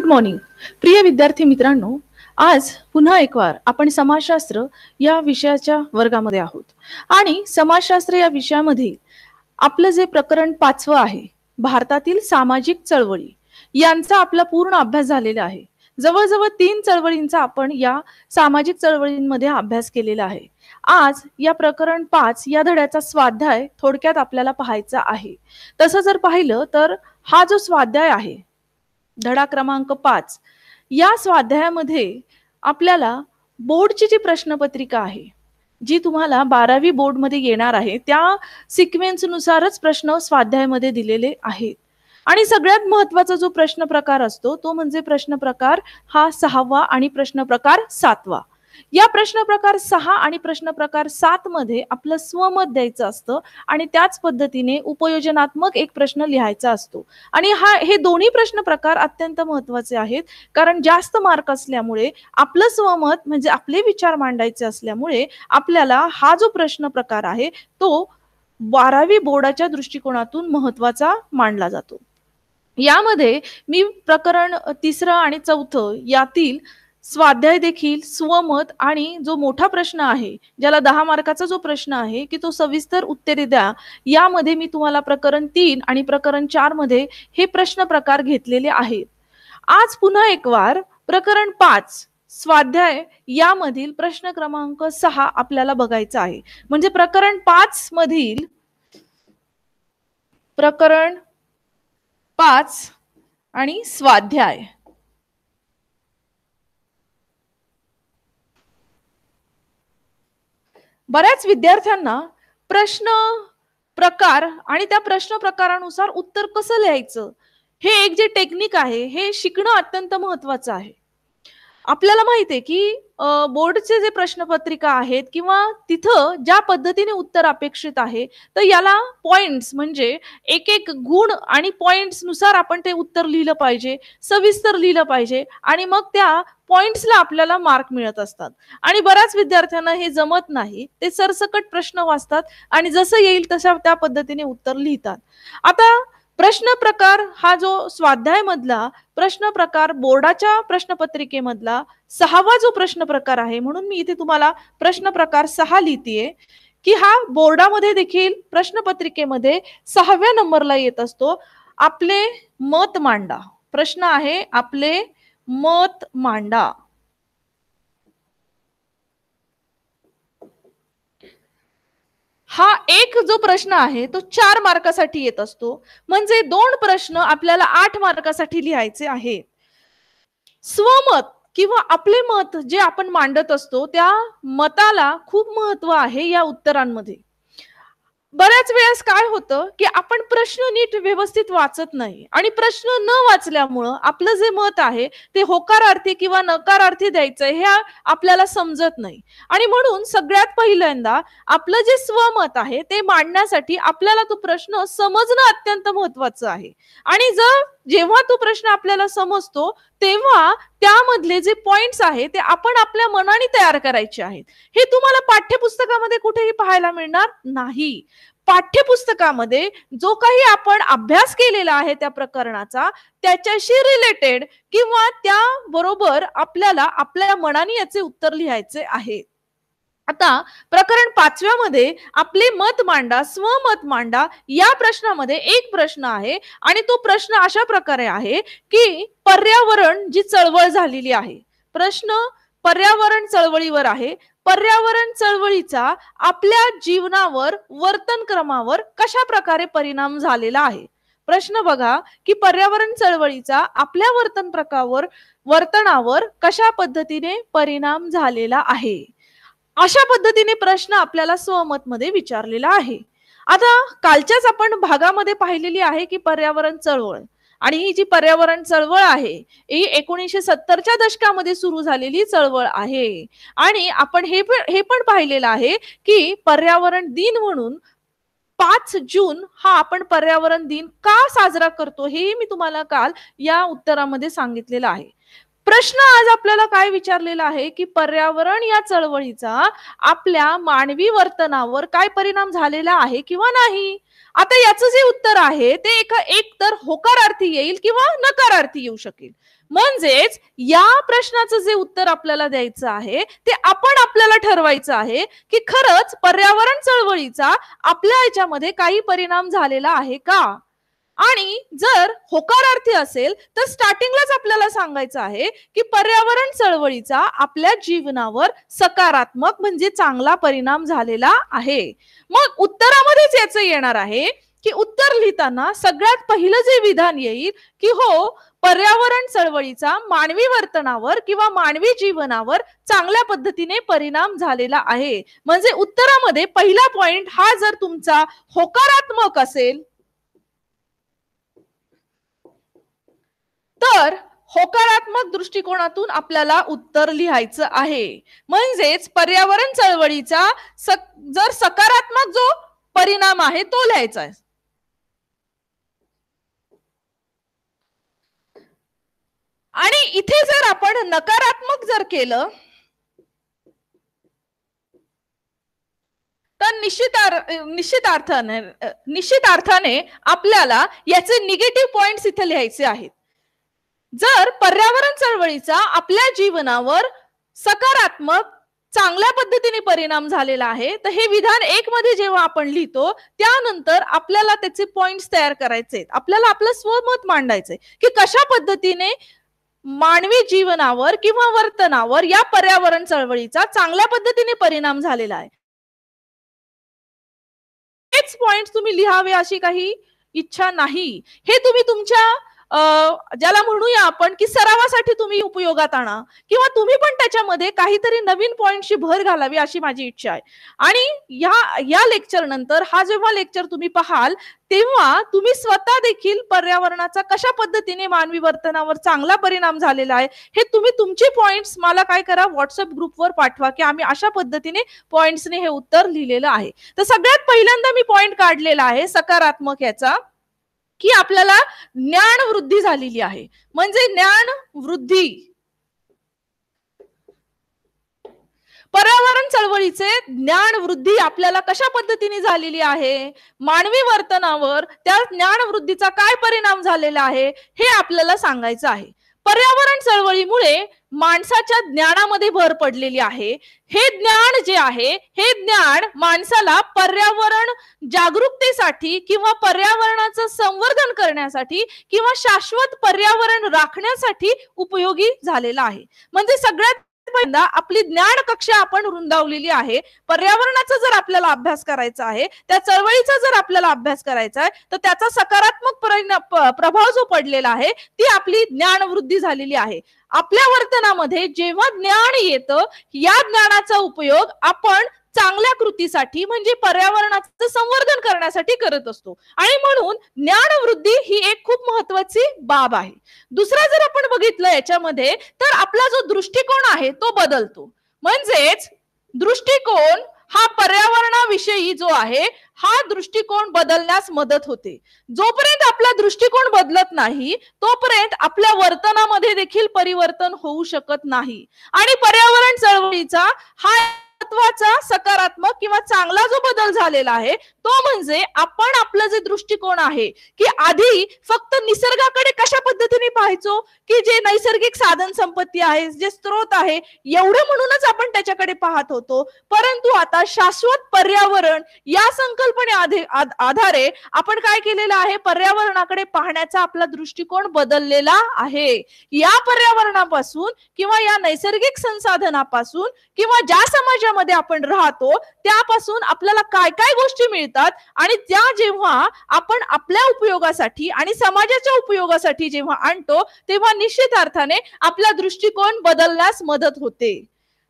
Morning प्रिय विद्यार्थी मित्रांनो, आज पुन्हा एक वार आपण समाजशास्त्र या विषयाच्या वर्गामध्ये आहोत आणि समाजशास्त्र या विषयामध्ये आपलं जे प्रकरण 5वं आहे, भारतातील सामाजिक चळवळी यांचा आपला पूर्ण अभ्यास झालेला आहे. जवळजवळ 3 चळवळींचा आपण या सामाजिक चळवळींमध्ये अभ्यास केलेला आहे. आज या प्रकरण 5 या धड्याचा स्वाध्याय थोडक्यात आपल्याला पाहायचा आहे. तसं जर पाहिलं तर हा जो स्वाध्याय आहे, धडा क्रमांक 5, या स्वाध्यायामध्ये आपल्याला बोर्डची जी प्रश्नपत्रिका आहे, जी तुम्हाला 12वी बोर्डमध्ये येणार आहे, त्या सिक्वेन्सनुसारच प्रश्न स्वाध्यायामध्ये दिलेले आहेत. आणि सगळ्यात महत्त्वाचा जो प्रश्न प्रकार असतो तो म्हणजे प्रश्न प्रकार हा 6वा आणि प्रश्न प्रकार 7वा. या प्रश्न प्रकार 6 आणि प्रश्न प्रकार 7 मध्ये आपलं स्वमत द्यायचं असतं आणि त्याच पद्धतीने उपयोजनात्मक एक प्रश्न लिहायचा असतो. आणि हे दोन्ही प्रश्न प्रकार अत्यंत महत्त्वाचे आहेत, कारण जास्त मार्क असल्यामुळे आपलं स्वमत म्हणजे आपले विचार मांडायचे असल्यामुळे आपल्याला हा जो प्रश्न प्रकार आहे तो 12वी बोर्डाच्या दृष्टिकोनातून महत्त्वाचा मानला जातो. यामध्ये मी प्रकरण 3 आणि 4 यातील स्वाध्याय देखील, स्वमत आणि जो मोठा प्रश्न आहे, ज्याला 10 मार्काचा जो प्रश्न आहे की तो सविस्तर उत्तरे द्या, यामध्ये मी तुम्हाला प्रकरण 3 आणि प्रकरण 4 मध्ये हे प्रश्न प्रकार घेतलेले आहेत. आज पुन्हा एक वार प्रकरण 5 स्वाध्याय यामधील प्रश्न क्रमांक 6 आपल्याला बघायचा आहे. म्हणजे प्रकरण 5 मधील प्रकरण 5 आणि स्वाध्याय बऱ्याच विद्यार्थ्यांना प्रश्न प्रकार आणि त्या प्रश्न प्रकारानुसार उत्तर कसं लिहायचं, हे एक जे टेक्निक आहे हे शिकणं अत्यंत महत्त्वाचं आहे. आपल्याला माहिती आहे की बोर्डचे जे प्रश्नपत्रिका आहेत किंवा तिथं ज्या पद्धतीने उत्तर अपेक्षित आहे, तर याला पॉइंट्स म्हणजे एक एक गुण आणि पॉइंट्स नुसार आपण ते उत्तर लिहिलं पाहिजे, सविस्तर लिहिलं पाहिजे आणि मग त्या पॉइंट्सला आपल्याला मार्क मिळत असतात. आणि बऱ्याच विद्यार्थ्यांना हे जमत नाही, ते सरसकट प्रश्न वाचतात आणि जसं येईल तशा त्या पद्धतीने उत्तर लिहितात. आता प्रश्न प्रकार हा जो स्वाध्याय मधला प्रश्न प्रकार बोर्डाच्या प्रश्नपत्रिकेमधला 6वा जो प्रश्न प्रकार आहे, म्हणून मी इथे तुम्हाला प्रश्न प्रकार 6 लिहितेय की हा बोर्डामध्ये देखील प्रश्नपत्रिकेमध्ये 6व्या नंबरला येत असतो. आपले मत मांडा. प्रश्न आहे आपले मत मांडा. हा एक जो प्रश्न आहे तो 4 मार्कासाठी येत असतो, म्हणजे 2 प्रश्न आपल्याला 8 मार्कासाठी लिहायचे आहेत. स्वमत किंवा आपले मत जे आपण मांडत असतो त्या मताला खूप महत्त्व आहे या उत्तरांमध्ये. बऱ्याच वेळेस काय होतं की आपण प्रश्न नीट व्यवस्थित वाचत नाही आणि प्रश्न न वाचल्यामुळं आपलं जे मत आहे ते होकारार्थी किंवा नकारार्थी द्यायचं हे आपल्याला समजत नाही. आणि म्हणून सगळ्यात पहिल्यांदा आपलं जे स्वमत आहे ते मांडण्यासाठी आपल्याला तो प्रश्न समजणं अत्यंत महत्त्वाचं आहे. आणि जेव्हा तो प्रश्न आपल्याला समजतो तेव्हा त्यामधले जे पॉइंट्स आहेत ते आपण आपल्या मनाने तयार करायचे आहेत. हे तुम्हाला पाठ्यपुस्तकामध्ये कुठेही पाहायला मिळणार नाही. पाठ्यपुस्तकामध्ये जो काही आपण अभ्यास केलेला आहे त्या प्रकरणाचा, त्याच्याशी रिलेटेड किंवा त्या बरोबर आपल्याला आपल्या मनाने याचे उत्तर लिहायचे आहे. आता प्रकरण 5व्या मध्ये आपले मत मांडा, स्वमत मांडा या प्रश्नामध्ये एक प्रश्न आहे आणि तो प्रश्न अशा प्रकारे आहे की पर्यावरण जी चळवळ झालेली आहे, प्रश्न पर्यावरण चळवळीवर आहे. पर्यावरण चळवळीचा आपल्या जीवनावर, वर्तन क्रमावर कशा प्रकारे परिणाम झालेला आहे. प्रश्न बघा की पर्यावरण चळवळीचा आपल्या वर्तनावर कशा पद्धतीने परिणाम झालेला आहे. अशा पद्धतीने प्रश्न आपल्याला स्वमत मध्ये विचारलेला आहे. आता कालच्याच आपण भागामध्ये पाहिलेली आहे की पर्यावरण चळवळ, आणि ही जी पर्यावरण चळवळ आहे ही 1970च्या दशकामध्ये सुरू झालेली चळवळ आहे. आणि आपण हे पण पाहिलेलं आहे की पर्यावरण दिन म्हणून 5 जून हा आपण पर्यावरण दिन का साजरा करतो हे मी तुम्हाला काल या उत्तरामध्ये सांगितलेलं आहे. प्रश्न आज आपल्याला काय विचारलेला आहे की पर्यावरण या चळवळीचा आपल्या मानवी वर्तनावर काय परिणाम झालेला आहे किंवा नाही. आता याचं जे उत्तर आहे ते एक तर होकारार्थी येईल किंवा नकारार्थी येऊ शकेल. म्हणजेच या प्रश्नाचं जे उत्तर आपल्याला द्यायचं आहे ते आपण आपल्याला ठरवायचं आहे की खरंच पर्यावरण चळवळीचा आपल्या याच्यामध्ये काही परिणाम झालेला आहे का. आणि जर होकारार्थी असेल तर स्टार्टिंगलाच आपल्याला सांगायचं आहे की पर्यावरण चळवळीचा आपल्या जीवनावर सकारात्मक म्हणजे चांगला परिणाम झालेला आहे. मग उत्तरामध्येच याचं येणार आहे की उत्तर लिहिताना सगळ्यात पहिलं जे विधान येईल की हो, पर्यावरण चळवळीचा मानवी वर्तनावर किंवा मानवी जीवनावर चांगल्या पद्धतीने परिणाम झालेला आहे. म्हणजे उत्तरामध्ये पहिला पॉइंट हा जर तुमचा होकारात्मक असेल तर होकारात्मक दृष्टिकोनातून आपल्याला उत्तर लिहायचं आहे. म्हणजेच पर्यावरण चळवळीचा जर सकारात्मक जो परिणाम आहे तो लिहायचा आहे. आणि इथे जर आपण नकारात्मक जर केलं तर निश्चित अर्थाने आपल्याला याचे निगेटिव्ह पॉइंट्स इथे लिहायचे आहेत. जर पर्यावरण चळवळीचा आपल्या जीवनावर सकारात्मक चांगल्या पद्धतीने परिणाम झालेला आहे तर हे विधान 1 मध्ये जेव्हा आपण लिहितो त्यानंतर आपल्याला त्याचे पॉइंट्स तयार करायचे, आपल्याला आपलं स्वमत मांडायचंय की कशा पद्धतीने मानवी जीवनावर किंवा वर्तनावर या पर्यावरण चळवळीचा चांगल्या पद्धतीने परिणाम झालेला आहे. हेच पॉइंट तुम्ही लिहावे अशी काही इच्छा नाही. हे तुम्ही तुमच्या ज्याला म्हणूया आपण की सरावासाठी तुम्ही उपयोगात आणा किंवा तुम्ही पण त्याच्यामध्ये काहीतरी नवीन पॉइंटची भर घालावी अशी माझी इच्छा आहे. आणि या लेक्चर नंतर हा जेव्हा लेक्चर तुम्ही पाहाल तेव्हा तुम्ही स्वतः देखील पर्यावरणाचा कशा पद्धतीने मानवी वर्तनावर चांगला परिणाम झालेला आहे हे तुम्ही तुमचे पॉइंट्स मला काय करा, व्हॉट्सअप ग्रुपवर पाठवा की आम्ही अशा पद्धतीने पॉइंट्सने हे उत्तर लिहिलेलं आहे. तर सगळ्यात पहिल्यांदा मी पॉइंट काढलेला आहे सकारात्मक याचा की आपल्याला ज्ञान वृद्धी झालेली आहे. म्हणजे ज्ञान वृद्धी, पर्यावरण चळवळीचे ज्ञान वृद्धी आपल्याला कशा पद्धतीने झालेली आहे, मानवी वर्तनावर त्या ज्ञान वृद्धीचा काय परिणाम झालेला आहे हे आपल्याला सांगायचं आहे. पर्यावरण चळवळीमुळे माणसाच्या ज्ञानामध्ये भर पडलेली आहे. हे ज्ञान जे आहे हे ज्ञान माणसाला पर्यावरण जागरूकतेसाठी किंवा पर्यावरणाचं संवर्धन करण्यासाठी किंवा शाश्वत पर्यावरण राखण्यासाठी उपयोगी झालेला आहे. म्हणजे सगळ्यात पहिल्यांदा आपली ज्ञान कक्षा आपण रुंदावलेली आहे. पर्यावरणाचा जर आपल्याला अभ्यास करायचा आहे, त्या चळवळीचा जर आपल्याला अभ्यास करायचा आहे तर त्याचा सकारात्मक प्रभाव जो पडलेला आहे ती आपली ज्ञानवृद्धी झालेली आहे. आपल्या वर्तनामध्ये जेव्हा ज्ञान येतं या ज्ञानाचा उपयोग आपण चांगल्या कृतीसाठी म्हणजे पर्यावरणाचं संवर्धन करण्यासाठी करत असतो आणि म्हणून ज्ञानवृद्धी ही एक खूप महत्वाची बाब आहे. दुसरा जर आपण बघितलं याच्यामध्ये तर आपला जो दृष्टिकोन आहे तो बदलतो. म्हणजेच दृष्टिकोन हा पर्यावरणाविषयी जो आहे हा दृष्टिकोन बदलण्यास मदत होते. जोपर्यंत आपला दृष्टिकोन बदलत नाही तोपर्यंत आपल्या वर्तनामध्ये देखील परिवर्तन होऊ शकत नाही. आणि पर्यावरण चळवळीचा हा महत्वाचा सकारात्मक किंवा चांगला जो बदल झालेला आहे तो म्हणजे आपण आपलं जे दृष्टिकोन आहे की आधी फक्त निसर्गाकडे कशा पद्धतीने पाहायचो की जे नैसर्गिक साधन संपत्ती आहे, जे स्रोत आहे एवढं म्हणूनच आपण त्याच्याकडे पाहत होतो. परंतु आता शाश्वत पर्यावरण या संकल्पने आधारे आपण काय केलेलं आहे, पर्यावरणाकडे पाहण्याचा आपला दृष्टिकोन बदललेला आहे. या पर्यावरणापासून किंवा या नैसर्गिक संसाधनापासून किंवा ज्या समाजामध्ये आपण राहतो त्यापासून आपल्याला काय काय गोष्टी मिळतात आणि त्या जेव्हा आपण आपल्या उपयोगासाठी आणि समाजाच्या उपयोगासाठी जेव्हा आणतो तेव्हा निश्चित अर्थाने आपला दृष्टिकोन बदलण्यास मदत होते.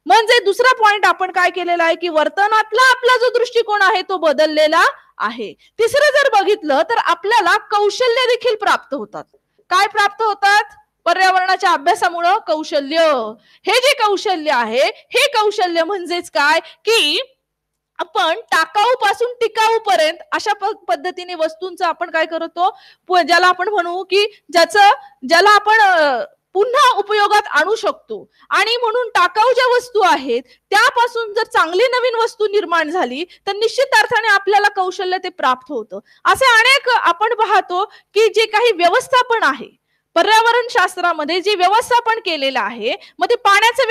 म्हणजे दुसरा पॉइंट आपण काय केलेला आहे की वर्तनातला आपला जो दृष्टिकोन आहे तो बदललेला आहे. तिसरं जर बघितलं तर आपल्याला कौशल्य देखील प्राप्त होतात. काय प्राप्त होतात? पर्यावरणाच्या अभ्यासामुळे कौशल्य. हे जे कौशल्य आहे हे कौशल्य म्हणजेच काय की आपण टाकाऊ पासून टिकाऊ पर्यंत अशा पद्धतीने वस्तूंचं आपण काय करतो ज्याला आपण म्हणू की ज्याला आपण पुन्हा उपयोगात आणू शकतो. आणि म्हणून टाकाऊ ज्या वस्तू आहेत त्यापासून जर चांगली नवीन वस्तू निर्माण झाली तर निश्चित अर्थाने आपल्याला कौशल्य ते प्राप्त होतं. असे अनेक आपण पाहतो की जे काही व्यवस्थापन आहे पर्यावरण शास्त्रामध्ये जे व्यवस्थापन केलेलं आहे, मग ते पाण्याचं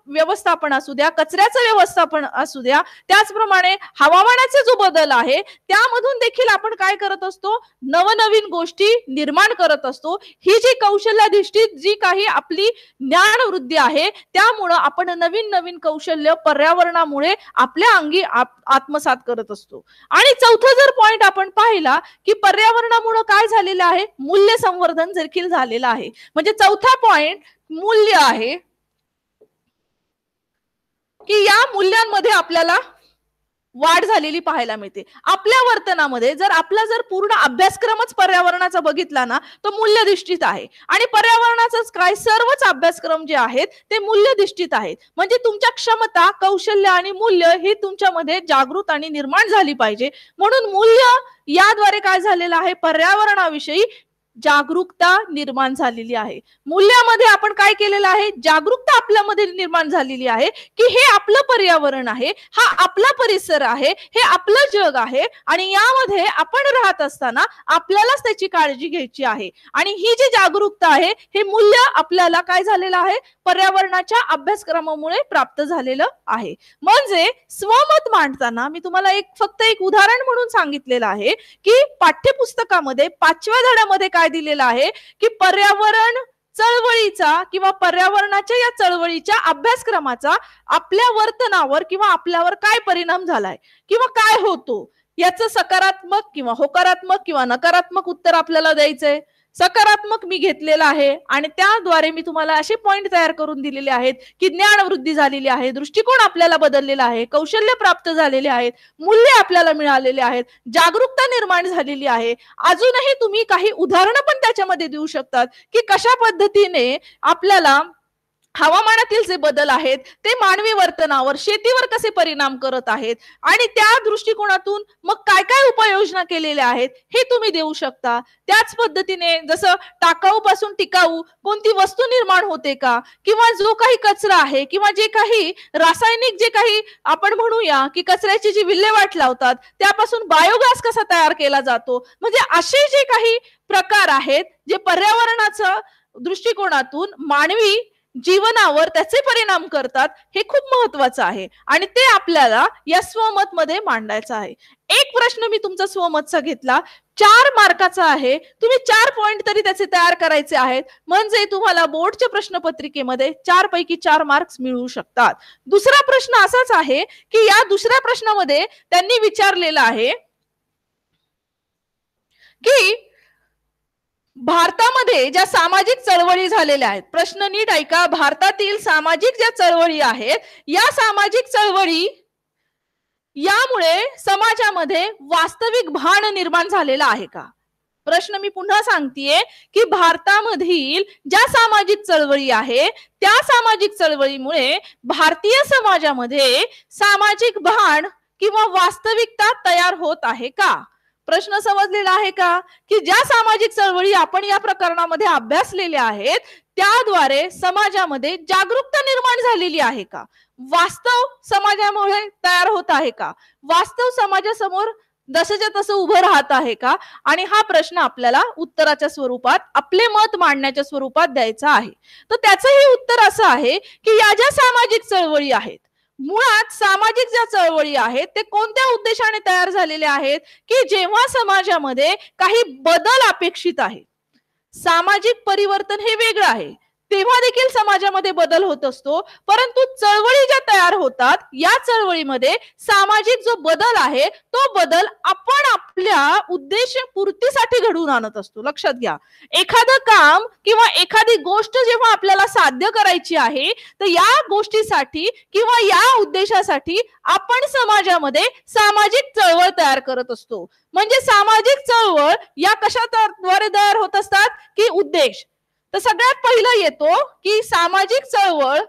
व्यवस्थापन असू द्या, कचऱ्याचं व्यवस्थापन असू द्या, त्याचप्रमाणे हवामानाचा जो बदल आहे त्यामधून देखील आपण काय करत असतो, नवनवीन गोष्टी निर्माण करत असतो. ही जी कौशल्याधिष्ठित जी काही आपली ज्ञान वृद्धी आहे त्यामुळं आपण नवीन नवीन कौशल्य पर्यावरणामुळे आपल्या अंगी आत्मसात करत असतो. आणि चौथा जर पॉइंट आपण पाहिला की पर्यावरणामुळे काय झालेलं आहे, मूल्य संवर्धन देखील झालेलं आहे. म्हणजे चौथा पॉइंट मूल्य आहे की या मूल्यांमध्ये आपल्याला वाढ झालेली पाहायला मिळते. आपल्या वर्तनामध्ये जर पूर्ण अभ्यासक्रमच पर्यावरणाचा बघितला ना तो मूल्यधिष्ठित आहे. आणि पर्यावरणाचाच काय सर्वच अभ्यासक्रम जे आहेत ते मूल्यधिष्ठित आहेत. म्हणजे तुमच्या क्षमता, कौशल्य आणि मूल्य ही तुमच्यामध्ये जागृत आणि निर्माण झाली पाहिजे. म्हणून मूल्य याद्वारे काय झालेलं आहे, पर्यावरणाविषयी जागरूकता निर्माण झालेली आहे. मूल्यामध्ये आपण काय केलेलं आहे, जागरूकता आपल्यामध्ये निर्माण झालेली आहे की हे आपलं पर्यावरण आहे, हा आपला परिसर आहे, हे आपलं जग आहे आणि यामध्ये आपण राहत असताना आपल्यालाच त्याची काळजी घ्यायची आहे. आणि ही जी जागरूकता आहे हे मूल्य आपल्याला काय झालेलं आहे, पर्यावरणाच्या अभ्यासक्रमामुळे प्राप्त झालेलं आहे. म्हणजे स्वमत मांडताना मी तुम्हाला फक्त एक उदाहरण म्हणून सांगितलेलं आहे की पाठ्यपुस्तकामध्ये 5व्या धड्यामध्ये काय दिलेलं आहे की पर्यावरण चळवळीचा किंवा पर्यावरणाच्या या चळवळीच्या अभ्यासक्रमाचा आपल्या वर्तनावर किंवा आपल्यावर काय परिणाम झालाय किंवा काय होतो याचं सकारात्मक किंवा होकारात्मक किंवा नकारात्मक उत्तर आपल्याला द्यायचंय. सकारात्मक मी घेतलेलं आहे आणि त्याद्वारे मी तुम्हाला असे पॉइंट तयार करून दिलेले आहेत की ज्ञान वृद्धी झालेली आहे, दृष्टिकोन आपल्याला बदललेला आहे, कौशल्य प्राप्त झालेले आहेत, मूल्य आपल्याला मिळालेले आहेत, जागरूकता निर्माण झालेली आहे. अजूनही तुम्ही काही उदाहरणं पण त्याच्यामध्ये देऊ शकतात की कशा पद्धतीने आपल्याला हवामानातील जे बदल आहेत ते मानवी वर्तनावर, शेतीवर कसे परिणाम करत आहेत आणि त्या दृष्टिकोनातून मग काय काय उपाययोजना केलेल्या आहेत हे तुम्ही देऊ शकता. त्याच पद्धतीने जसं टाकाऊ पासून टिकाऊ कोणती वस्तू निर्माण होते का, किंवा जो काही कचरा आहे किंवा जे काही रासायनिक जे काही आपण म्हणूया की कचऱ्याची जी विल्हेवाट लावतात त्यापासून बायोगॅस कसा तयार केला जातो. म्हणजे असे जे काही प्रकार आहेत जे पर्यावरणाच्या दृष्टिकोनातून मानवी जीवनावर त्याचे परिणाम करतात हे खूप महत्वाचं आहे आणि ते आपल्याला या स्वमत मध्ये मांडायचं आहे. एक प्रश्न मी तुमचा स्वमतचा घेतला, 4 मार्काचा आहे, तुम्ही 4 पॉइंट तरी त्याचे तयार करायचे आहेत म्हणजे तुम्हाला बोर्डच्या प्रश्नपत्रिकेमध्ये 4 पैकी 4 मार्क्स मिळू शकतात. दुसरा प्रश्न असाच आहे की या दुसऱ्या प्रश्नामध्ये त्यांनी विचारलेलं आहे की भारतामध्ये ज्या सामाजिक चळवळी झालेल्या आहेत, प्रश्न नीट ऐका, भारतातील सामाजिक ज्या चळवळी आहेत या सामाजिक चळवळी यामुळे समाजामध्ये वास्तविक भान निर्माण झालेला आहे का. प्रश्न मी पुन्हा सांगतेय की भारतामधील ज्या सामाजिक चळवळी आहे त्या सामाजिक चळवळीमुळे भारतीय समाजामध्ये सामाजिक भान किंवा वास्तविकता तयार होत आहे का. प्रश्न समजलेला आहे का की ज्या सामाजिक चळवळी आपण या प्रकरणामध्ये अभ्यासलेल्या आहेत त्याद्वारे समाजामध्ये जागरूकता निर्माण झालेली आहे का, वास्तव समाजामुळे तयार होत आहे का, वास्तव समाजासमोर जसंच्या तसं उभं राहत आहे का. आणि हा प्रश्न आपल्याला उत्तराच्या स्वरूपात आपले मत मांडण्याच्या स्वरूपात द्यायचा आहे. तर त्याचंही उत्तर असं आहे की या ज्या सामाजिक चळवळी आहेत, मुळात सामाजिक ज्या चळवळी आहेत ते कोणत्या उद्देशाने तयार झालेले आहेत की जेव्हा समाजामध्ये काही बदल अपेक्षित आहे, सामाजिक परिवर्तन हे वेगळं आहे, तेव्हा देखील समाजामध्ये बदल होत असतो. परंतु चळवळी ज्या तयार होतात या चळवळीमध्ये सामाजिक जो बदल आहे तो बदल आपण आपल्या उद्देश पूर्तीसाठी घडवून आणत असतो. लक्षात घ्या, एखादं काम किंवा एखादी गोष्ट जेव्हा आपल्याला साध्य करायची आहे तर या गोष्टीसाठी किंवा या उद्देशासाठी आपण समाजामध्ये सामाजिक चळवळ तयार करत असतो. म्हणजे सामाजिक चळवळ या कशाद्वारे तयार होत असतात की उद्देश. तर सगळ्यात पहिलं येतो की सामाजिक चळवळ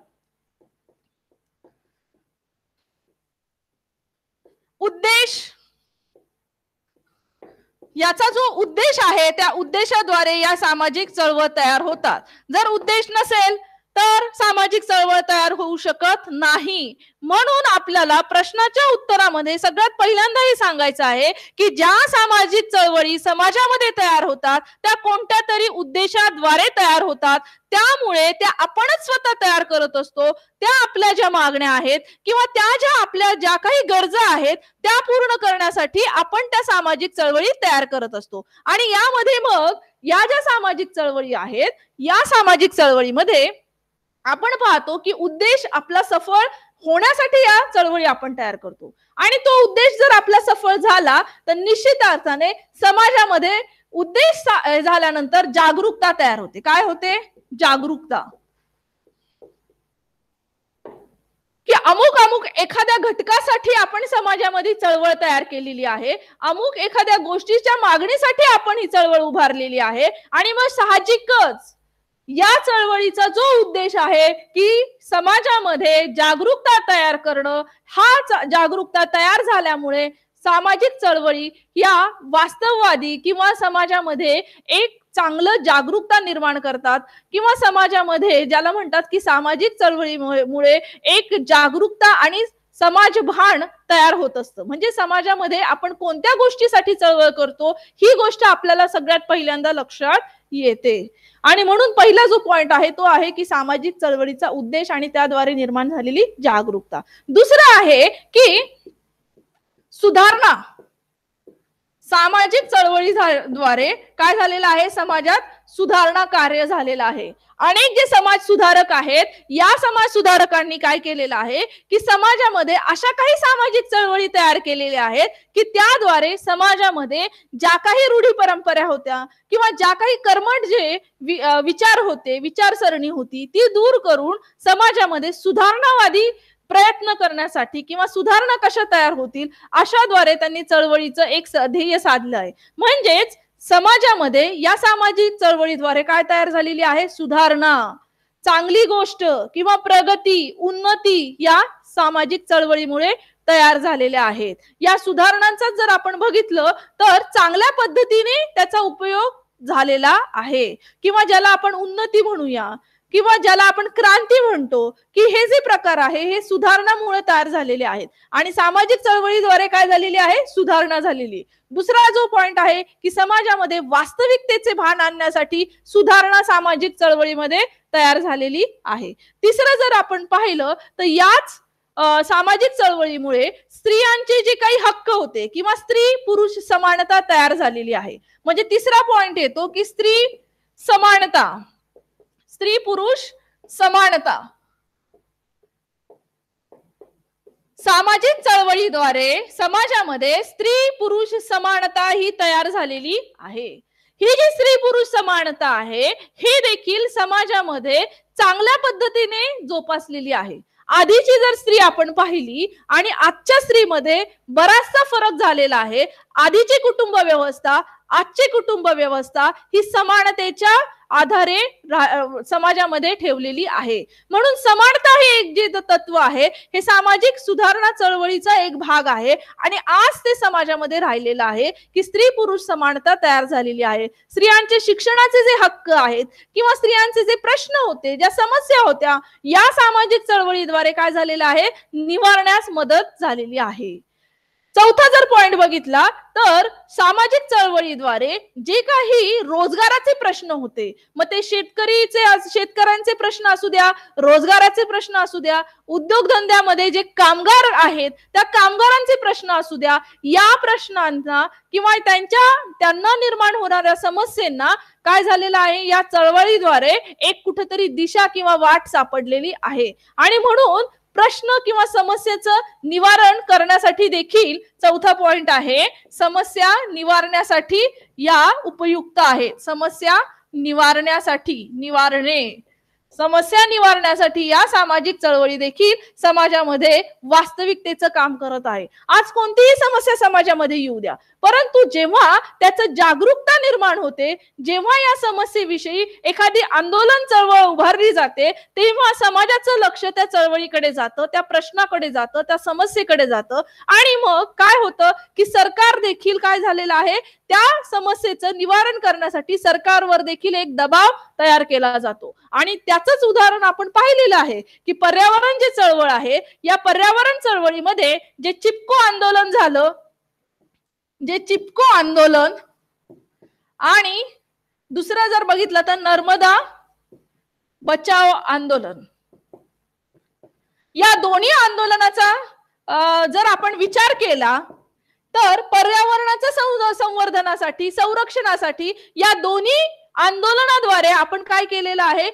उद्देश याचा जो उद्देश आहे त्या उद्देशाद्वारे या सामाजिक चळवळ तयार होतात. जर उद्देश नसेल तर सामाजिक चळवळ तयार होऊ शकत नाही. म्हणून आपल्याला प्रश्नाच्या उत्तरामध्ये सगळ्यात पहिल्यांदा हे सांगायचं आहे की ज्या सामाजिक चळवळी समाजामध्ये तयार होतात त्या कोणत्या तरी उद्देशाद्वारे तयार होतात. त्यामुळे त्या आपणच स्वतः तयार करत असतो. त्या आपल्या ज्या मागण्या आहेत किंवा त्या ज्या आपल्या ज्या काही गरजा आहेत त्या पूर्ण करण्यासाठी आपण त्या सामाजिक चळवळी तयार करत असतो. आणि यामध्ये मग या ज्या सामाजिक चळवळी आहेत या सामाजिक चळवळीमध्ये आपण पाहतो की उद्देश आपला सफळ होण्यासाठी या चळवळी आपण तयार करतो. आणि तो उद्देश जर आपला सफळ झाला तर निश्चित अर्थाने समाजामध्ये उद्देश झाल्यानंतर जागरूकता तयार होते. काय होते? जागरूकता. की अमुक अमुक एखाद्या घटकासाठी आपण समाजामध्ये चळवळ तयार केलेली आहे, अमुक एखाद्या गोष्टीच्या मागणीसाठी आपण ही चळवळ उभारलेली आहे. आणि मग साहजिकच या चळवळीचा जो उद्देश आहे की समाजामध्ये जागरूकता तयार करणं, हा जागरूकता तयार झाल्यामुळे सामाजिक चळवळी या वास्तववादी किंवा समाजामध्ये एक चांगलं जागरूकता निर्माण करतात किंवा समाजामध्ये ज्याला म्हणतात की सामाजिक चळवळीमुळे एक जागरूकता आणि समाजभान तयार होत असतं. म्हणजे समाजामध्ये आपण कोणत्या गोष्टीसाठी चळवळ करतो ही गोष्ट आपल्याला सगळ्यात पहिल्यांदा लक्षात येते. आणि म्हणून पहिला जो पॉइंट आहे तो आहे की सामाजिक चळवळीचा उद्देश आणि त्याद्वारे निर्माण झालेली जागरूकता. दुसरं आहे की सुधारणा. सामाजिक चळवळीद्वारे काय झालेलं आहे? समाजात सुधारणा कार्य झालेलं आहे. अनेक जे समाज सुधारक आहेत या समाज सुधारकांनी काय केलेलं आहे की समाजामध्ये अशा काही सामाजिक चळवळी तयार केलेल्या आहेत की त्याद्वारे समाजामध्ये ज्या काही रूढी परंपरा होत्या किंवा ज्या काही कर्मठ जे विचार होते, विचारसरणी होती ती दूर करून समाजामध्ये सुधारणावादी प्रयत्न करण्यासाठी किंवा सुधारणा कशा तयार होतील अशाद्वारे त्यांनी चळवळीचं एक ध्येय साधलं आहे. म्हणजेच समाजामध्ये या सामाजिक चळवळीद्वारे काय तयार झालेली आहे? सुधारणा, चांगली गोष्ट किंवा प्रगती, उन्नती या सामाजिक चळवळीमुळे तयार झालेल्या आहेत. या सुधारणांचा जर आपण बघितलं तर चांगल्या पद्धतीने त्याचा उपयोग झालेला आहे किंवा ज्याला आपण उन्नती म्हणूया किंवा ज्याला आपण क्रांती म्हणतो की हे जे प्रकार आहे हे सुधारणामुळे तयार झालेले आहेत. आणि सामाजिक चळवळीद्वारे काय झालेली आहे? सुधारणा झालेली. दुसरा जो पॉइंट आहे की समाजामध्ये वास्तविकतेचे भान आणण्यासाठी सुधारणा सामाजिक चळवळीमध्ये तयार झालेली आहे. तिसरं जर आपण पाहिलं तर याच सामाजिक चळवळीमुळे स्त्रियांचे जे काही हक्क होते किंवा स्त्री पुरुष समानता तयार झालेली आहे. म्हणजे तिसरा पॉइंट येतो की स्त्री समानता, स्त्री पुरुष समानता. सामाजिक चळवळीद्वारे समाजामध्ये स्त्री पुरुष समानता ही तयार झालेली आहे. ही जी स्त्री पुरुष समानता आहे ही देखील समाजामध्ये चांगल्या पद्धतीने जोपासलेली आहे. आधीची जर स्त्री आपण पाहिली आणि आजच्या स्त्रीमध्ये बराचसा फरक झालेला आहे. आधीची कुटुंब व्यवस्था, आजची कुटुंब व्यवस्था ही समानतेच्या आधारे समाजामध्ये ठेवलेली आहे. म्हणून समानता हे एक जे तत्व आहे हे सामाजिक सुधारणा चळवळीचा एक भाग आहे आणि आज ते समाजामध्ये राहिलेलं आहे की स्त्री पुरुष समानता तयार झालेली आहे. स्त्रियांचे शिक्षणाचे जे हक्क आहेत किंवा स्त्रियांचे जे प्रश्न होते, ज्या समस्या होत्या या सामाजिक चळवळीद्वारे काय झालेलं आहे? निवारण्यास मदत झालेली आहे. चौथा जर पॉइंट बघितला तर सामाजिक चळवळीद्वारे जे काही रोजगाराचे प्रश्न होते, मग ते शेतकऱ्यांचे प्रश्न असू द्या, रोजगाराचे प्रश्न असू द्या, उद्योगधंद्यामध्ये जे कामगार आहेत त्या कामगारांचे प्रश्न असू द्या, या प्रश्नांना किंवा त्यांना निर्माण होणाऱ्या समस्यांना काय झालेलं आहे? या चळवळीद्वारे एक कुठेतरी दिशा किंवा वाट सापडलेली आहे. आणि म्हणून प्रश्न किंवा समस्येचं निवारण करण्यासाठी देखील चौथा पॉइंट आहे समस्या निवारण्यासाठी या उपयुक्त आहेत. समस्या निवारण्यासाठी, निवारणे, समस्या निवारण्यासाठी या सामाजिक चळवळी देखील समाजामध्ये वास्तविकतेचं काम करत आहे. आज कोणतीही समस्या समाजामध्ये येऊ द्या, परंतु जेव्हा त्याचं जागरूकता निर्माण होते, जेव्हा या समस्येविषयी एखादी आंदोलन चळवळ उभारली जाते, तेव्हा समाजाचं लक्ष त्या चळवळीकडे जातं, त्या प्रश्नाकडे जातं, त्या समस्येकडे जातं. आणि मग काय होतं की सरकार देखील काय झालेलं आहे, त्या समस्येचं निवारण करण्यासाठी सरकारवर देखील एक दबाव तयार केला जातो. आणि त्याचंच उदाहरण आपण पाहिलेलं आहे की पर्यावरण जे चळवळ आहे, या पर्यावरण चळवळीमध्ये जे चिपको आंदोलन झालं, जे चिपको आंदोलन आणि दुसरं जर बघितलं तर नर्मदा बचाव आंदोलन, या दोन्ही आंदोलनाचा जर आपण विचार केला तर पर्यावरणाच्या संवर्धनासाठी, संरक्षणासाठी या दोन्ही आंदोलनाद्वारे आपण काय केलेलं आहे,